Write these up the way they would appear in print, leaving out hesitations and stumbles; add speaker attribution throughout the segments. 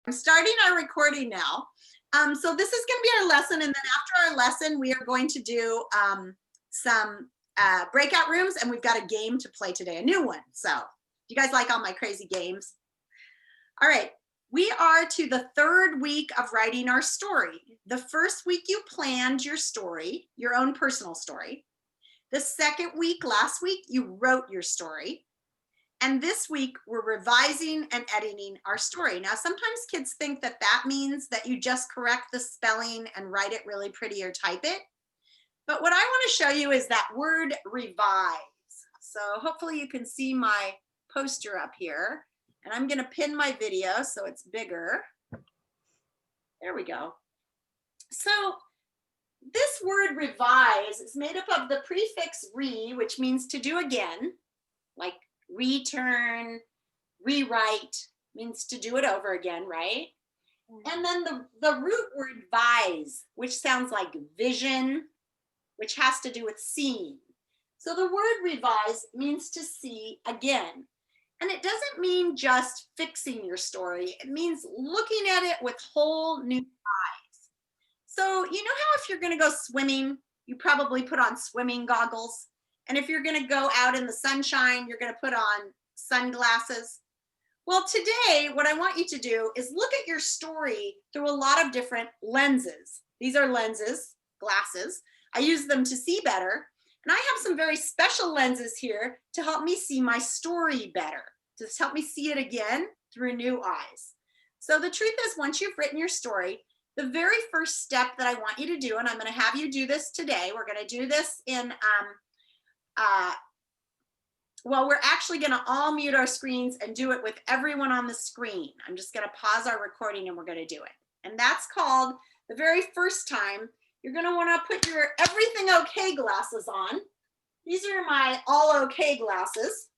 Speaker 1: I'm starting our recording now. So this is going to be our lesson, and then after our lesson, we are going to do some breakout rooms, and we've got a game to play today, a new one. So you guys like all my crazy games? All right, we are to the third week of writing our story. The first week you planned your story, your own personal story. The second week, last week, you wrote your story. And this week, we're revising and editing our story. Now, sometimes kids think that that means that you just correct the spelling and write it really pretty or type it. But what I want to show you is that word revise. So hopefully you can see my poster up here. And I'm going to pin my video so it's bigger. There we go. So this word revise is made up of the prefix re, which means to do again, like return, rewrite, means to do it over again, right? And then the root word vise, which sounds like vision, which has to do with seeing. So the word revise means to see again. And it doesn't mean just fixing your story. It means looking at it with whole new eyes. So you know how if you're going to go swimming, you probably put on swimming goggles. And if you're going to go out in the sunshine, you're going to put on sunglasses. Well, today, what I want you to do is look at your story through a lot of different lenses. These are lenses, glasses. I use them to see better. And I have some very special lenses here to help me see my story better, to help me see it again through new eyes. So the truth is, once you've written your story, the very first step that I want you to do, and I'm going to have you do this today, we're going to do this in well, we're actually going to all mute our screens and do it with everyone on the screen. I'm just going to pause our recording and we're going to do it. And that's called, the very first time, you're going to want to put your everything okay glasses on. These are my all okay glasses.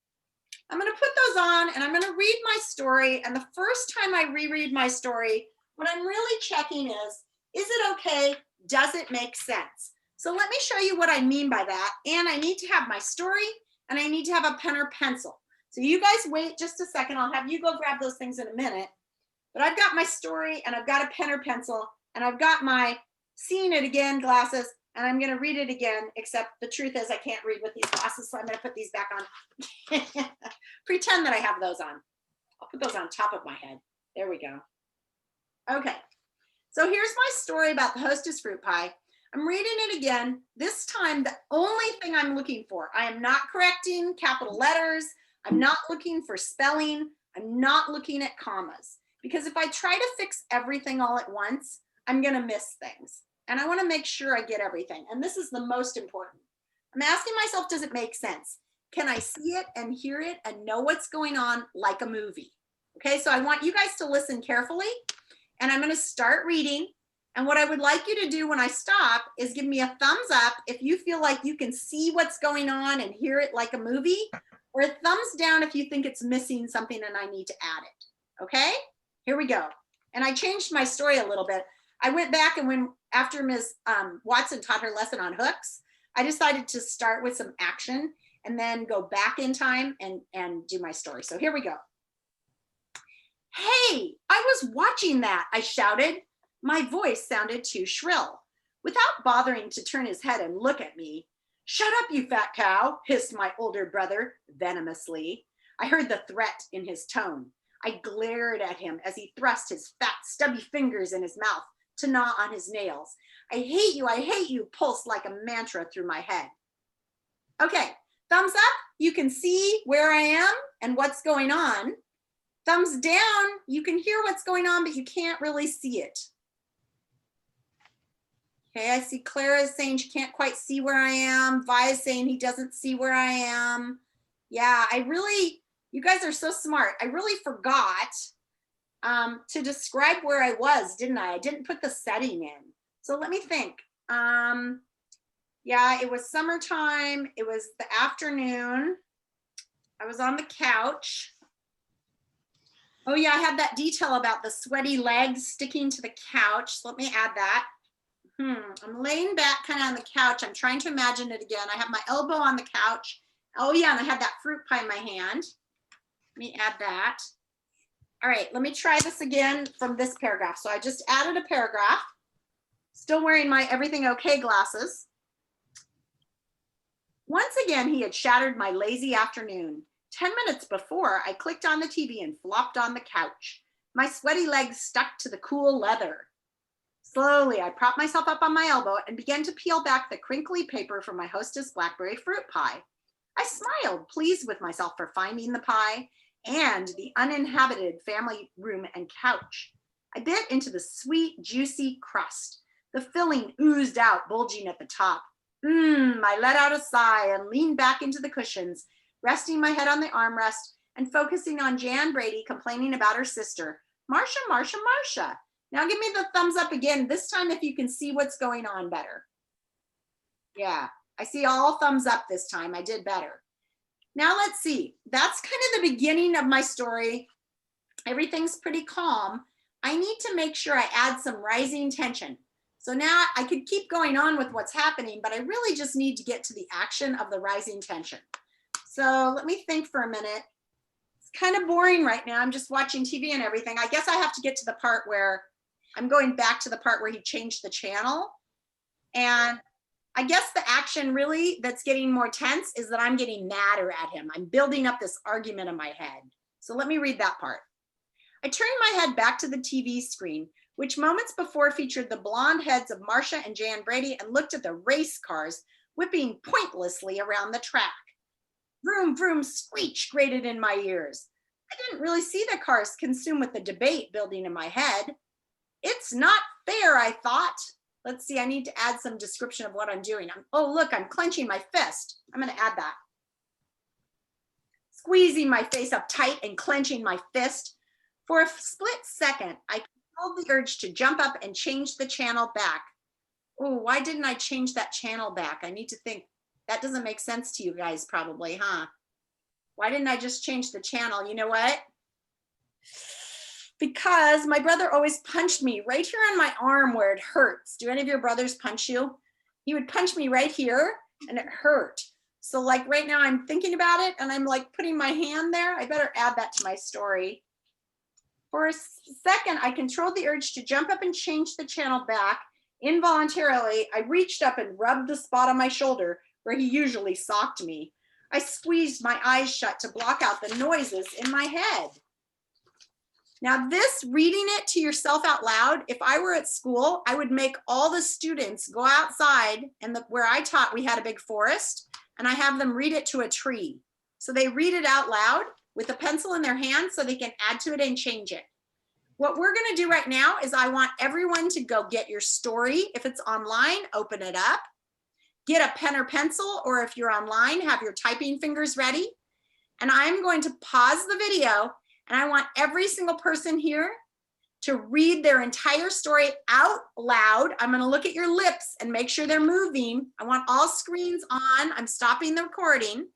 Speaker 1: I'm going to put those on and I'm going to read my story. And the first time I reread my story, what I'm really checking is it okay? Does it make sense? So let me show you what I mean by that. And I need to have my story and I need to have a pen or pencil. So you guys wait just a second. I'll have you go grab those things in a minute. But I've got my story and I've got a pen or pencil and I've got my seeing it again glasses and I'm going to read it again, except the truth is I can't read with these glasses, so I'm going to put these back on. Pretend that I have those on. I'll put those on top of my head. There we go. Okay, so here's my story about the Hostess fruit pie. I'm reading it again. This time, the only thing I'm looking for, I am not correcting capital letters. I'm not looking for spelling. I'm not looking at commas. Because if I try to fix everything all at once, I'm going to miss things. And I want to make sure I get everything. And this is the most important. I'm asking myself, does it make sense? Can I see it and hear it and know what's going on like a movie? Okay, so I want you guys to listen carefully. And I'm going to start reading. And what I would like you to do when I stop is give me a thumbs up if you feel like you can see what's going on and hear it like a movie, or a thumbs down if you think it's missing something and I need to add it. Okay, here we go. And I changed my story a little bit. I went back and when after Ms. Watson taught her lesson on hooks, I decided to start with some action and then go back in time and do my story. So here we go. Hey, I was watching that, I shouted. My voice sounded too shrill. Without bothering to turn his head and look at me, "Shut up, you fat cow," hissed my older brother venomously. I heard the threat in his tone. I glared at him as he thrust his fat, stubby fingers in his mouth to gnaw on his nails. I hate you, pulsed like a mantra through my head. Okay, thumbs up, you can see where I am and what's going on. Thumbs down, you can hear what's going on, but you can't really see it. Okay, I see Clara is saying she can't quite see where I am. Vi is saying he doesn't see where I am. Yeah, you guys are so smart. I really forgot to describe where I was, didn't I? I didn't put the setting in. So let me think. Yeah, it was summertime. It was the afternoon. I was on the couch. Oh yeah, I had that detail about the sweaty legs sticking to the couch. So let me add that. I'm laying back kind of on the couch. I'm trying to imagine it again. I have my elbow on the couch. Oh yeah, and I had that fruit pie in my hand. Let me add that. All right, let me try this again from this paragraph. So I just added a paragraph, still wearing my everything okay glasses. Once again, he had shattered my lazy afternoon. 10 minutes before, I clicked on the TV and flopped on the couch. My sweaty legs stuck to the cool leather. Slowly, I propped myself up on my elbow and began to peel back the crinkly paper from my hostess blackberry fruit pie. I smiled, pleased with myself for finding the pie and the uninhabited family room and couch. I bit into the sweet, juicy crust. The filling oozed out, bulging at the top. I let out a sigh and leaned back into the cushions, resting my head on the armrest and focusing on Jan Brady complaining about her sister. Marcia, Marcia, Marcia. Now give me the thumbs up again, this time if you can see what's going on better. Yeah, I see all thumbs up this time. I did better. Now let's see. That's kind of the beginning of my story. Everything's pretty calm. I need to make sure I add some rising tension. So now I could keep going on with what's happening, but I really just need to get to the action of the rising tension. So let me think for a minute. It's kind of boring right now. I'm just watching TV and everything. I guess I have to get to the part where I'm going back to the part where he changed the channel. And I guess the action really that's getting more tense is that I'm getting madder at him. I'm building up this argument in my head. So let me read that part. I turned my head back to the TV screen, which moments before featured the blonde heads of Marcia and Jan Brady, and looked at the race cars whipping pointlessly around the track. Vroom, vroom, screech grated in my ears. I didn't really see the cars consumed with the debate building in my head. It's not fair, I thought. Let's see, I need to add some description of what I'm doing. Oh, look, I'm clenching my fist. I'm going to add that. Squeezing my face up tight and clenching my fist. For a split second, I controlled the urge to jump up and change the channel back. Oh, why didn't I change that channel back? I need to think. That doesn't make sense to you guys probably, huh? Why didn't I just change the channel? You know what? Because my brother always punched me right here on my arm where it hurts. Do any of your brothers punch you? He would punch me right here and it hurt. So like right now I'm thinking about it and I'm like putting my hand there. I better add that to my story. For a second, I controlled the urge to jump up and change the channel back. Involuntarily, I reached up and rubbed the spot on my shoulder where he usually socked me. I squeezed my eyes shut to block out the noises in my head. Now this, reading it to yourself out loud, if I were at school, I would make all the students go outside, and where I taught, we had a big forest, and I have them read it to a tree. So they read it out loud with a pencil in their hand so they can add to it and change it. What we're gonna do right now is I want everyone to go get your story. If it's online, open it up. Get a pen or pencil, or if you're online, have your typing fingers ready. And I'm going to pause the video, and I want every single person here to read their entire story out loud. I'm gonna look at your lips and make sure they're moving. I want all screens on. I'm stopping the recording.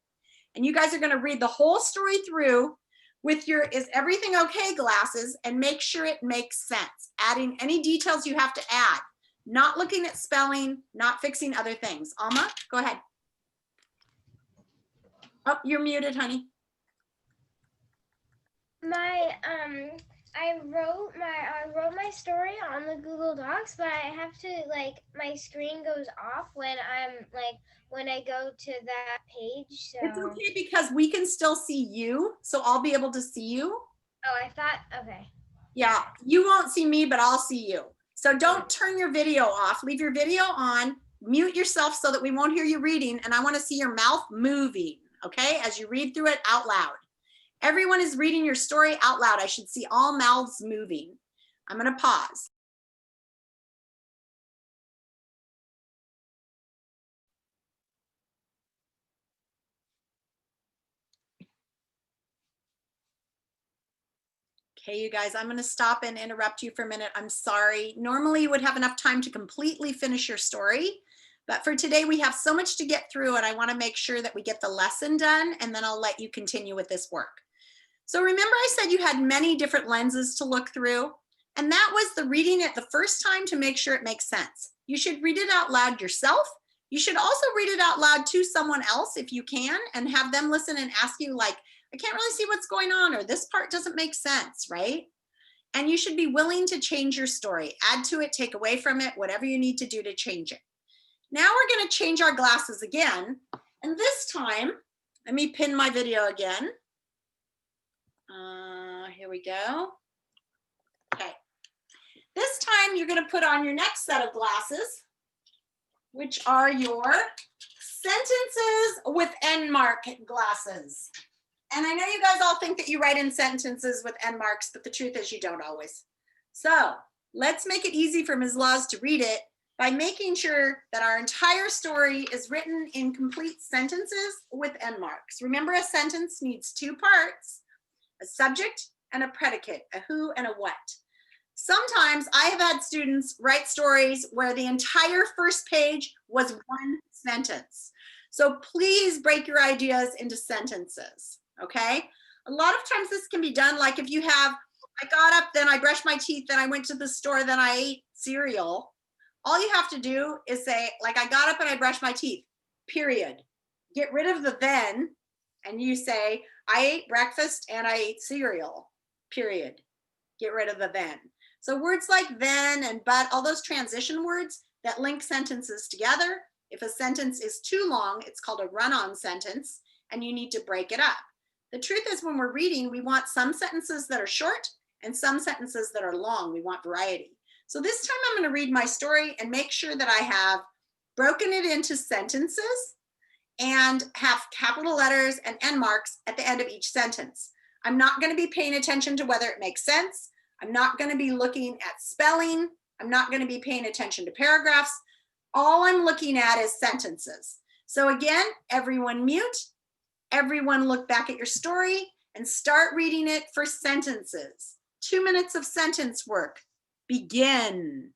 Speaker 1: And you guys are gonna read the whole story through with your "is everything okay" glasses and make sure it makes sense, adding any details you have to add. Not looking at spelling, not fixing other things. Alma, go ahead. Oh, you're muted, honey.
Speaker 2: I wrote my story on the Google Docs, but I have to my screen goes off when when I go to that page. So
Speaker 1: it's okay because we can still see you, so I'll be able to see you.
Speaker 2: Oh, I thought, okay.
Speaker 1: Yeah, you won't see me, but I'll see you. So don't turn your video off. Leave your video on, mute yourself so that we won't hear you reading, and I want to see your mouth moving, okay, as you read through it out loud. Everyone is reading your story out loud. I should see all mouths moving. I'm going to pause. Okay, you guys, I'm going to stop and interrupt you for a minute. I'm sorry. Normally you would have enough time to completely finish your story, but for today we have so much to get through, and I want to make sure that we get the lesson done, and then I'll let you continue with this work. So remember I said you had many different lenses to look through, and that was the reading it the first time to make sure it makes sense. You should read it out loud yourself. You should also read it out loud to someone else if you can, and have them listen and ask you like, I can't really see what's going on, or this part doesn't make sense, right? And you should be willing to change your story, add to it, take away from it, whatever you need to do to change it. Now we're going to change our glasses again. And this time, let me pin my video again. Here we go. Okay. This time you're going to put on your next set of glasses, which are your sentences with end mark glasses. And I know you guys all think that you write in sentences with end marks, but the truth is you don't always. So let's make it easy for Ms. Laws to read it by making sure that our entire story is written in complete sentences with end marks. Remember, a sentence needs two parts, a subject and a predicate, a who and a what. Sometimes I have had students write stories where the entire first page was one sentence. So please break your ideas into sentences, okay? A lot of times this can be done like if you have, I got up, then I brushed my teeth, then I went to the store, then I ate cereal. All you have to do is say, like, I got up and I brushed my teeth, period. Get rid of the then, and you say, I ate breakfast and I ate cereal, period. Get rid of the then. So words like then and but, all those transition words that link sentences together. If a sentence is too long, it's called a run-on sentence, and you need to break it up. The truth is, when we're reading, we want some sentences that are short and some sentences that are long. We want variety. So this time I'm going to read my story and make sure that I have broken it into sentences and have capital letters and end marks at the end of each sentence. I'm not going to be paying attention to whether it makes sense. I'm not going to be looking at spelling. I'm not going to be paying attention to paragraphs. All I'm looking at is sentences. So again, everyone mute. Everyone look back at your story and start reading it for sentences. 2 minutes of sentence work. Begin.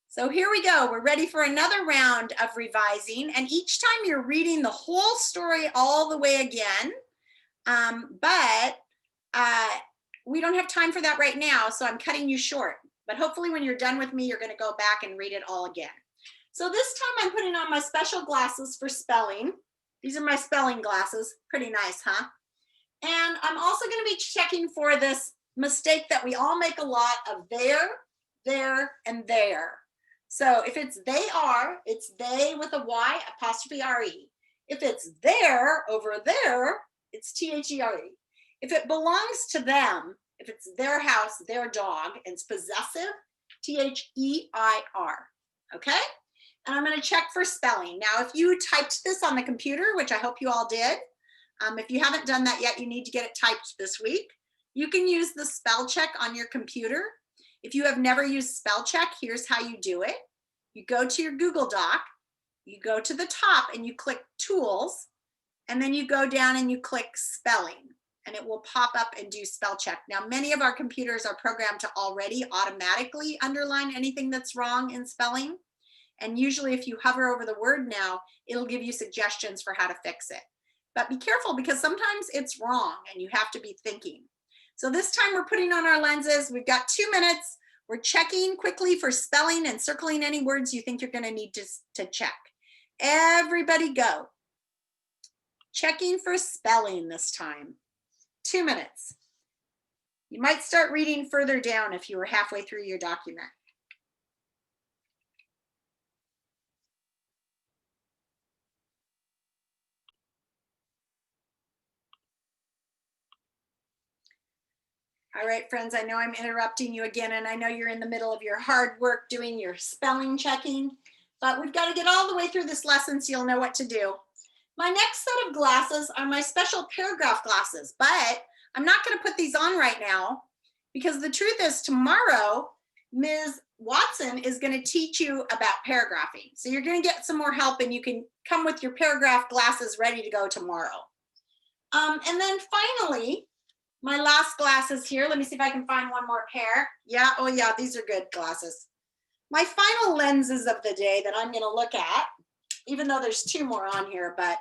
Speaker 1: So here we go. We're ready for another round of revising. And each time you're reading the whole story all the way again. But we don't have time for that right now, so I'm cutting you short. But hopefully when you're done with me, you're going to go back and read it all again. So this time I'm putting on my special glasses for spelling. These are my spelling glasses. Pretty nice, huh? And I'm also going to be checking for this mistake that we all make a lot of: there, and there. So if it's they are, it's they with a Y apostrophe R-E. If it's there, over there, it's T-H-E-R-E. If it belongs to them, if it's their house, their dog, and it's possessive, T-H-E-I-R, okay? And I'm gonna check for spelling. Now, if you typed this on the computer, which I hope you all did, if you haven't done that yet, you need to get it typed this week. You can use the spell check on your computer. If you have never used spell check, here's how you do it. You go to your Google Doc, you go to the top and you click tools, and then you go down and you click spelling, and it will pop up and do spell check. Now, many of our computers are programmed to already automatically underline anything that's wrong in spelling. And usually if you hover over the word now, it'll give you suggestions for how to fix it. But be careful, because sometimes it's wrong and you have to be thinking. So this time we're putting on our lenses. We've got 2 minutes. We're checking quickly for spelling and circling any words you think you're going to need to check. Everybody go. Checking for spelling this time. 2 minutes. You might start reading further down if you were halfway through your document. All right, friends, I know I'm interrupting you again, and I know you're in the middle of your hard work doing your spelling checking, but we've got to get all the way through this lesson so you'll know what to do. My next set of glasses are my special paragraph glasses, but I'm not going to put these on right now, because the truth is tomorrow, Ms. Watson is going to teach you about paragraphing. So you're going to get some more help, and you can come with your paragraph glasses ready to go tomorrow. And then finally, my last glasses here. Let me see if I can find one more pair. Yeah, oh yeah, these are good glasses. My final lenses of the day that I'm going to look at, even though there's 2 more on here, but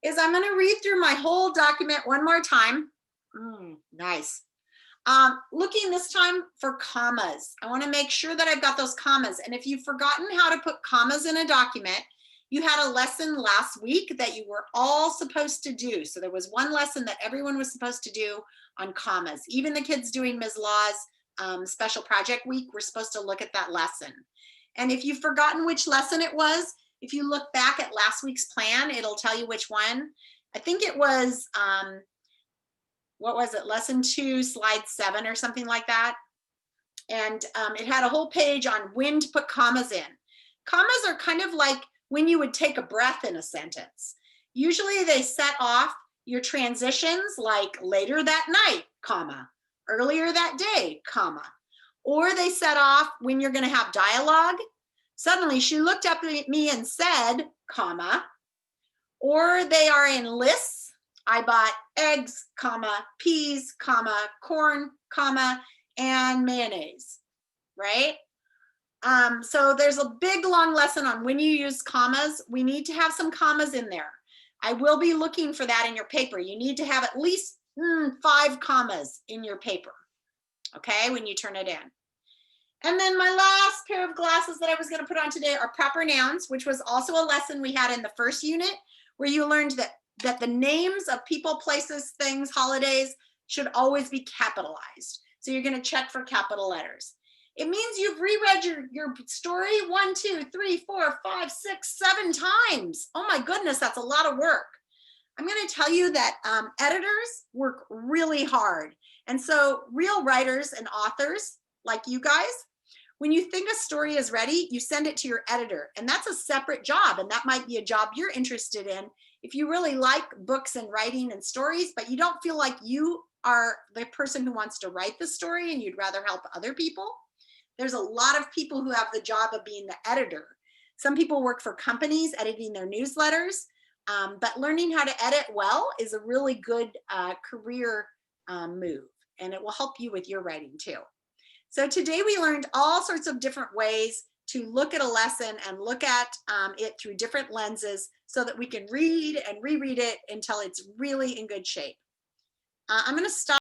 Speaker 1: is I'm going to read through my whole document one more time. Nice. Looking this time for commas. I want to make sure that I've got those commas. And if you've forgotten how to put commas in a document, you had a lesson last week that you were all supposed to do. So there was one lesson that everyone was supposed to do on commas. Even the kids doing Ms. Law's special project week, we're supposed to look at that lesson. And if you've forgotten which lesson it was, if you look back at last week's plan, it'll tell you which one. I think it was, what was it, lesson 2, slide 7 or something like that. And it had a whole page on when to put commas in. Commas are kind of like when you would take a breath in a sentence. Usually they set off your transitions, like later that night, comma, earlier that day, comma. Or they set off when you're going to have dialogue. Suddenly she looked up at me and said, comma. Or they are in lists. I bought eggs, comma, peas, comma, corn, comma, and mayonnaise, right? So there's a big long lesson on when you use commas. We need to have some commas in there. I will be looking for that in your paper. You need to have at least 5 commas in your paper, okay, when you turn it in. And then my last pair of glasses that I was going to put on today are proper nouns, which was also a lesson we had in the first unit, where you learned that the names of people, places, things, holidays should always be capitalized. So you're going to check for capital letters. It means you've reread your story 1, 2, 3, 4, 5, 6, 7 times. Oh my goodness, that's a lot of work. I'm going to tell you that editors work really hard. And so real writers and authors like you guys, when you think a story is ready, you send it to your editor. And that's a separate job. And that might be a job you're interested in if you really like books and writing and stories, but you don't feel like you are the person who wants to write the story and you'd rather help other people. There's a lot of people who have the job of being the editor. Some people work for companies editing their newsletters, but learning how to edit well is a really good career move, and it will help you with your writing too. So today we learned all sorts of different ways to look at a lesson and look at it through different lenses so that we can read and reread it until it's really in good shape. I'm going to stop